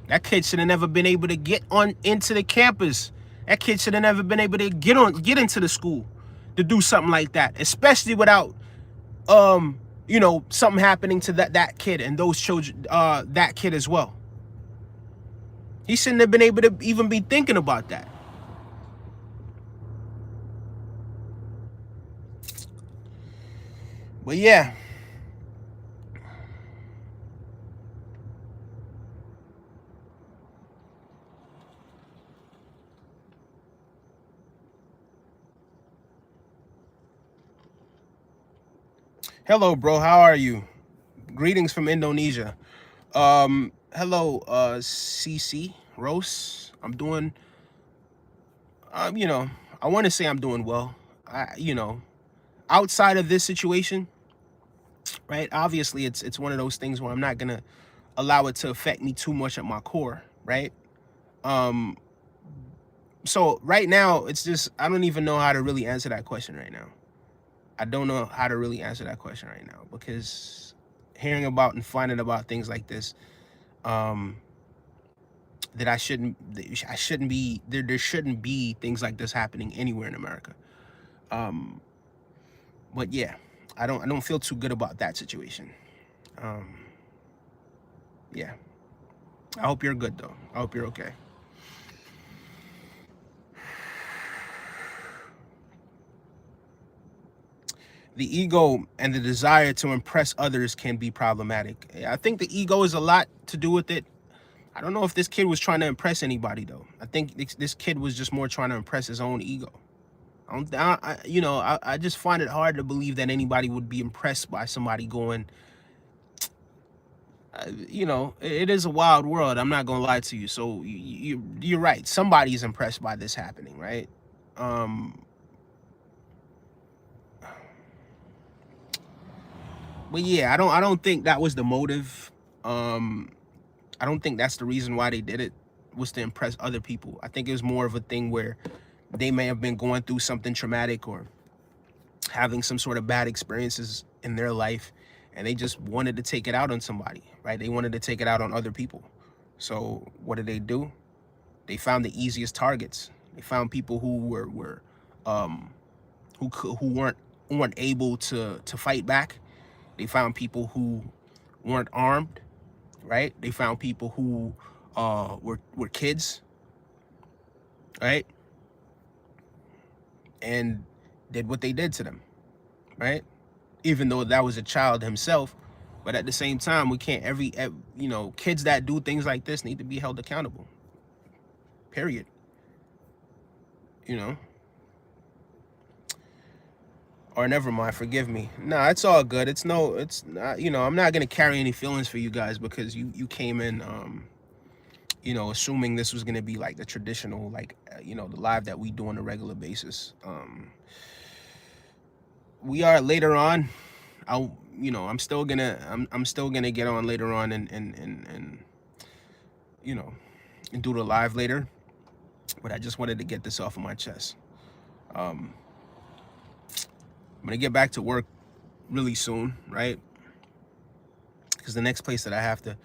That kid should have never been able to get on into the campus. That kid should have never been able to get into the school to do something like that, especially without you know, something happening to that kid and those children, that kid as well. He shouldn't have been able to even be thinking about that. But yeah. Hello, bro. How are you? Greetings from Indonesia. Hello, CC Rose. I'm doing, you know, I want to say I'm doing well. You know, outside of this situation, right? Obviously, it's one of those things where I'm not gonna allow it to affect me too much at my core, right? So right now, it's just, I don't even know how to really answer that question right now. I don't know how to really answer that question right now, because hearing about and finding about things like this, that I shouldn't be there shouldn't be things like this happening anywhere in America. But yeah, I don't feel too good about that situation. Yeah. I hope you're good though. I hope you're okay. The ego and the desire to impress others can be problematic. I think the ego is a lot to do with it. I don't know if this kid was trying to impress anybody though. I think this kid was just more trying to impress his own ego. You know, I just find it hard to believe that anybody would be impressed by somebody going, you know, it is a wild world. I'm not gonna lie to you. So you're right. Somebody's impressed by this happening, right? But yeah, I don't think that was the motive. I don't think that's the reason why they did it, was to impress other people. I think it was more of a thing where they may have been going through something traumatic or having some sort of bad experiences in their life, and they just wanted to take it out on somebody, right? They wanted to take it out on other people. So what did they do? They found the easiest targets. They found people who who weren't able to fight back. They found people who weren't armed, right? They found people who were kids, right? And did what they did to them, right? Even though that was a child himself, but at the same time, we can't you know, kids that do things like this need to be held accountable. Period. You know. Or never mind, forgive me. Nah, it's all good. It's not, you know, I'm not gonna carry any feelings for you guys because you came in you know, assuming this was gonna be like the traditional, like you know, the live that we do on a regular basis. We are later on. You know, I'm still gonna get on later on and you know, and do the live later. But I just wanted to get this off of my chest. I'm gonna get back to work really soon, right? Because the next place that I have to,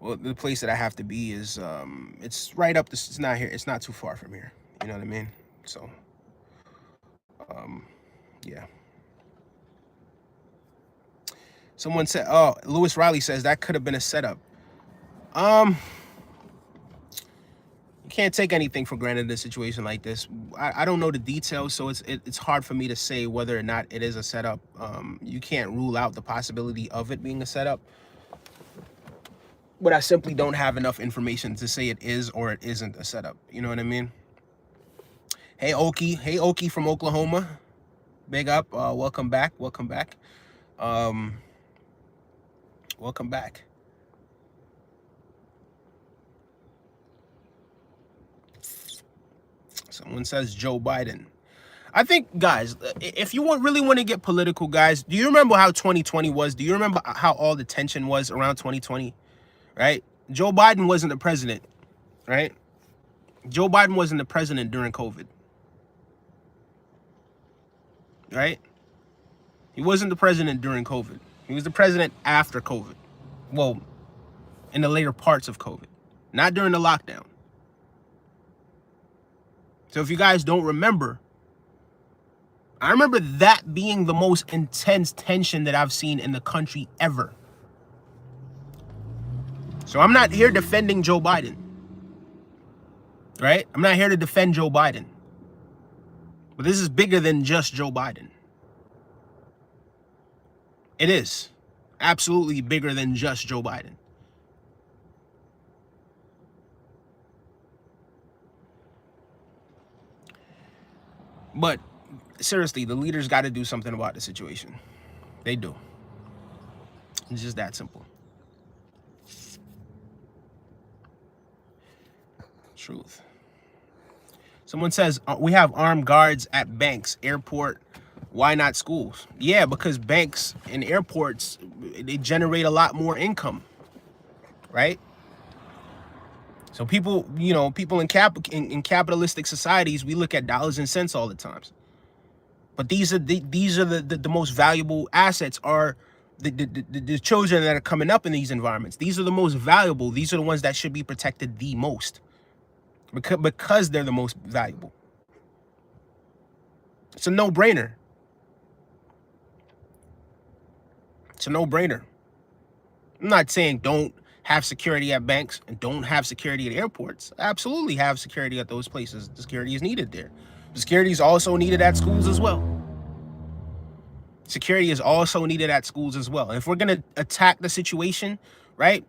well, the place that I have to be is, it's right up this. It's not here. It's not too far from here. You know what I mean? So, yeah. Someone said, "Oh, Lewis Riley says that could have been a setup." You can't take anything for granted in a situation like this. I don't know the details, so it's hard for me to say whether or not it is a setup. You can't rule out the possibility of it being a setup, but I simply don't have enough information to say it is or it isn't a setup. You know what I mean? Hey Oki from Oklahoma, big up. Welcome back. Welcome back. Welcome back. Someone says Joe Biden. I think, guys, if you really want to get political, guys, do you remember how 2020 was? Do you remember how all the tension was around 2020? Right? Joe Biden wasn't the president, right? Joe Biden wasn't the president during COVID, right? He wasn't the president during COVID. He was the president after COVID. Well, in the later parts of COVID, not during the lockdown. So if you guys don't remember, I remember that being the most intense tension that I've seen in the country ever. So I'm not here defending Joe Biden, right? I'm not here to defend Joe Biden. But this is bigger than just Joe Biden. It is absolutely bigger than just Joe Biden. But seriously, the leaders got to do something about the situation. They do. It's just that simple. Truth. Someone says, we have armed guards at banks, airport. Why not schools? Yeah, because banks and airports, they generate a lot more income, right? So people, you know, people in capitalistic societies, we look at dollars and cents all the time. But these are the most valuable assets are the children that are coming up in these environments. These are the most valuable. These are the ones that should be protected the most because they're the most valuable. It's a no-brainer. It's a no-brainer. I'm not saying don't have security at banks and don't have security at airports. Absolutely have security at those places. The security is needed there. The security is also needed at schools as well. Security is also needed at schools as well. And if we're going to attack the situation, right?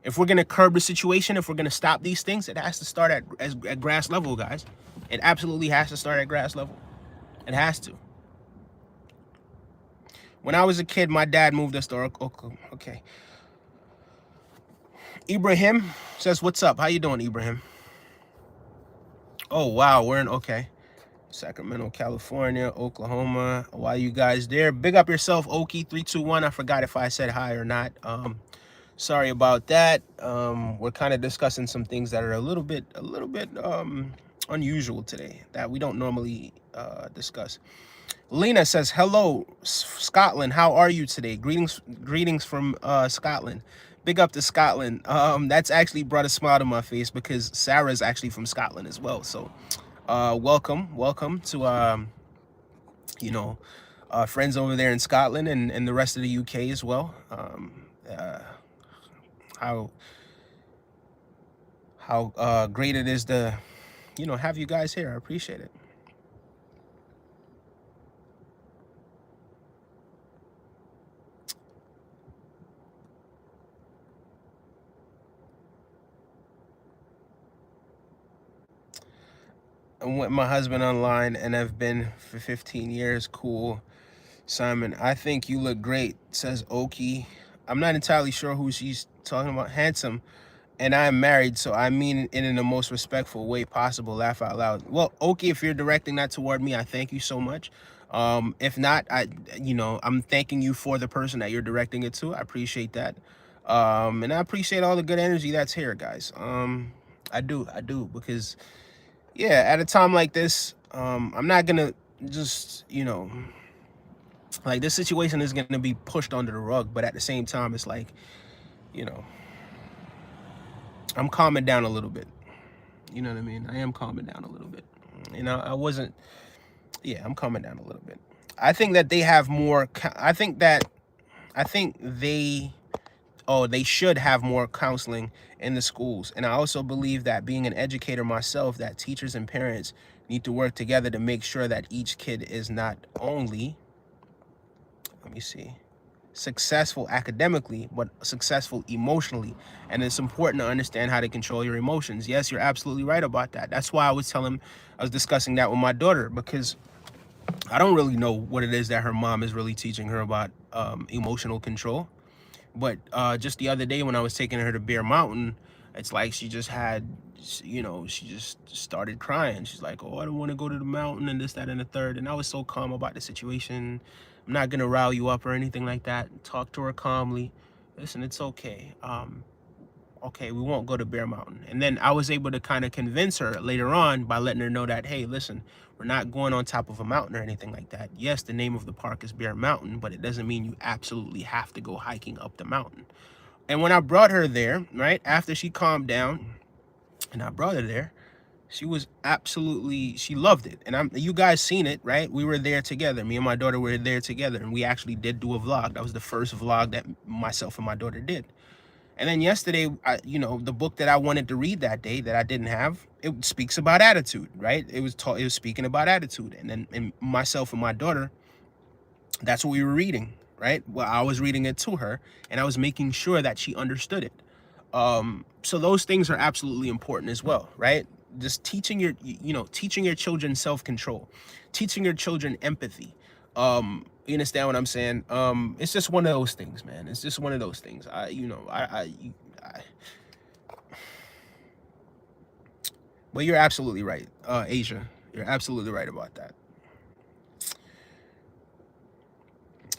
If we're going to curb the situation, if we're going to stop these things, it has to start at grass level, guys. It absolutely has to start at grass level. It has to. When I was a kid, my dad moved us to Oklahoma. Okay. Ibrahim says, what's up? How you doing, Ibrahim? Oh, wow. We're in, okay. Sacramento, California, Oklahoma. Why you guys there? Big up yourself, Okie321. I forgot if I said hi or not. Sorry about that. We're kind of discussing some things that are a little bit unusual today that we don't normally discuss. Lena says, hello, Scotland. How are you today? Greetings from Scotland. Big up to Scotland. That's actually brought a smile to my face because Sarah's actually from Scotland as well. So welcome to you know, friends over there in Scotland and the rest of the UK as well. Uh, how great it is to, have you guys here. I appreciate it. I'm with my husband online and I've been for 15 years. Cool. Simon, I think you look great, says Oki. I'm not entirely sure who she's talking about. Handsome. And I'm married, so I mean it in the most respectful way possible. Laugh out loud. Well, Oki, if you're directing that toward me, I thank you so much. If not, I'm thanking you for the person that you're directing it to. I appreciate that. And I appreciate all the good energy that's here, guys. I do, because yeah, at a time like this, I'm not gonna just, like, this situation is gonna be pushed under the rug, but at the same time, it's like, you know, I'm calming down a little bit. You know what I mean? I am calming down a little bit. I wasn't, yeah, I'm calming down a little bit. I think that they have more, I think they should have more counseling in the schools. And I also believe that, being an educator myself, that teachers and parents need to work together to make sure that each kid is not only, let me see, successful academically, but successful emotionally. And it's important to understand how to control your emotions. Yes, you're absolutely right about that. That's why I was discussing that with my daughter, because I don't really know what it is that her mom is really teaching her about emotional control. But just the other day when I was taking her to Bear Mountain, it's like she just had, she just started crying. She's like, oh, I don't want to go to the mountain and this, that, and the third. And I was so calm about the situation. I'm not going to rile you up or anything like that. Talk to her calmly. Listen, it's okay. Okay, we won't go to Bear Mountain. And then I was able to kind of convince her later on by letting her know that, hey, listen, we're not going on top of a mountain or anything like that. Yes, the name of the park is Bear Mountain, but it doesn't mean you absolutely have to go hiking up the mountain. And when I brought her there, right, after she calmed down and I brought her there, she was absolutely, she loved it. And you guys seen it, right? We were there together. Me and my daughter were there together, and we actually did do a vlog. That was the first vlog that myself and my daughter did. And then yesterday, the book that I wanted to read that day that I didn't have, it speaks about attitude, right? It was speaking about attitude. And then myself and my daughter, that's what we were reading, right? Well, I was reading it to her, and I was making sure that she understood it. So those things are absolutely important as well, right? Just teaching your children self-control, teaching your children empathy. You understand what I'm saying? It's just one of those things, man. It's just one of those things. But you're absolutely right, Asia. You're absolutely right about that.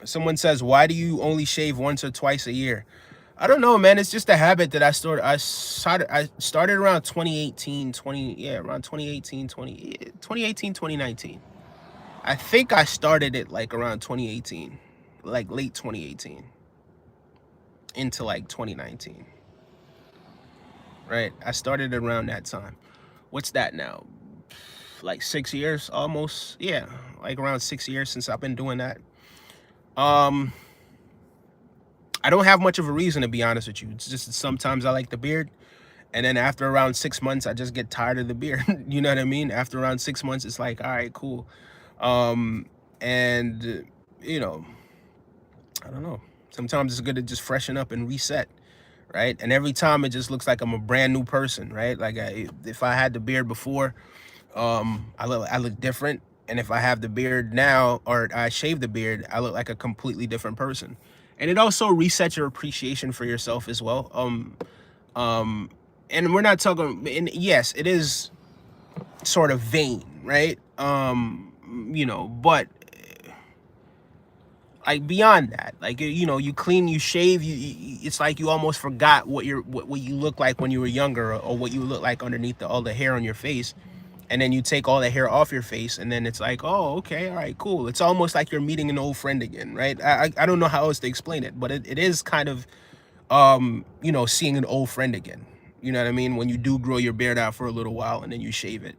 Someone says, why do you only shave once or twice a year? I don't know, man. It's just a habit that I started around 2018, around 2018, 2019. I think I started it like around 2018, like late 2018 into like 2019, right? I started around that time. What's that now? Like 6 years almost. Yeah, like around 6 years since I've been doing that. I don't have much of a reason, to be honest with you. It's just sometimes I like the beard, and then after around 6 months, I just get tired of the beard. You know what I mean? After around 6 months, it's like, all right, cool. And I don't know. Sometimes it's good to just freshen up and reset, right? And every time it just looks like I'm a brand new person, right? Like if I had the beard before, I look different. And if I have the beard now, or I shave the beard, I look like a completely different person. And it also resets your appreciation for yourself as well. And we're not talking, and yes, it is sort of vain, right? But like beyond that, like, you clean, you shave, it's like you almost forgot what you look like when you were younger, or what you look like underneath all the hair on your face. and then you take all the hair off your face, and then it's like, oh, okay, all right, cool. It's almost like you're meeting an old friend again, right? I don't know how else to explain it, but it is kind of, you know, seeing an old friend again. You know what I mean? When you do grow your beard out for a little while and then you shave it,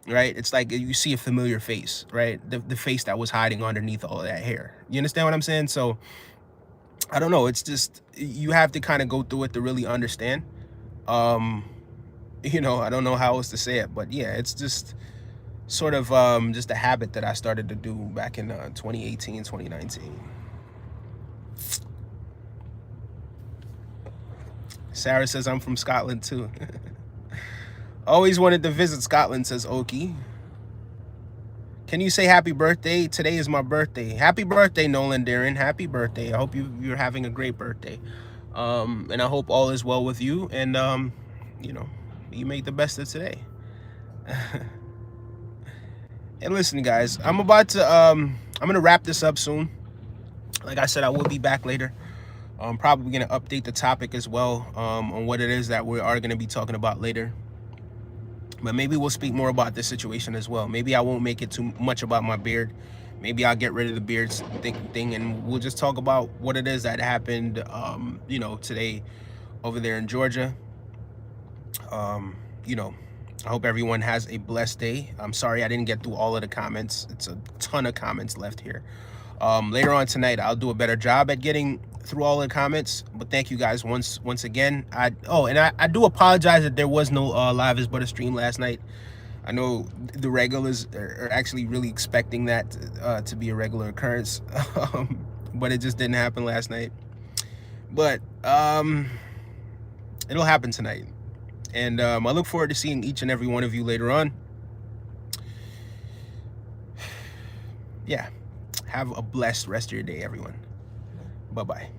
right? It's like you see a familiar face, right? The face that was hiding underneath all of that hair. You understand what I'm saying? So I don't know. It's just, you have to kind of go through it to really understand. Um, you know, I don't know how else to say it, but yeah, it's just sort of just a habit that I started to do back in 2018, 2019. Sarah says I'm from Scotland too. Always wanted to visit Scotland, says Oki. Can you say happy birthday? Today is my birthday. Happy birthday, Nolan Darren. Happy birthday. I hope you're having a great birthday. And I hope all is well with you. And, you know, you make the best of today. And listen, guys, I'm about to, I'm going to wrap this up soon. Like I said, I will be back later. I'm probably going to update the topic as well, on what it is that we are going to be talking about later. But maybe we'll speak more about this situation as well. Maybe I won't make it too much about my beard. Maybe I'll get rid of the beard thing, and we'll just talk about what it is that happened, you know, today over there in Georgia. You know, I hope everyone has a blessed day. I'm sorry I didn't get through all of the comments. It's a ton of comments left here. Later on tonight, I'll do a better job at getting through all the comments. But thank you guys once again. I do apologize that there was no live is but a stream last night. I know the regulars are actually really expecting that to be a regular occurrence, but it just didn't happen last night. But it'll happen tonight, and I look forward to seeing each and every one of you later on. Yeah. Have a blessed rest of your day, everyone. Bye-bye.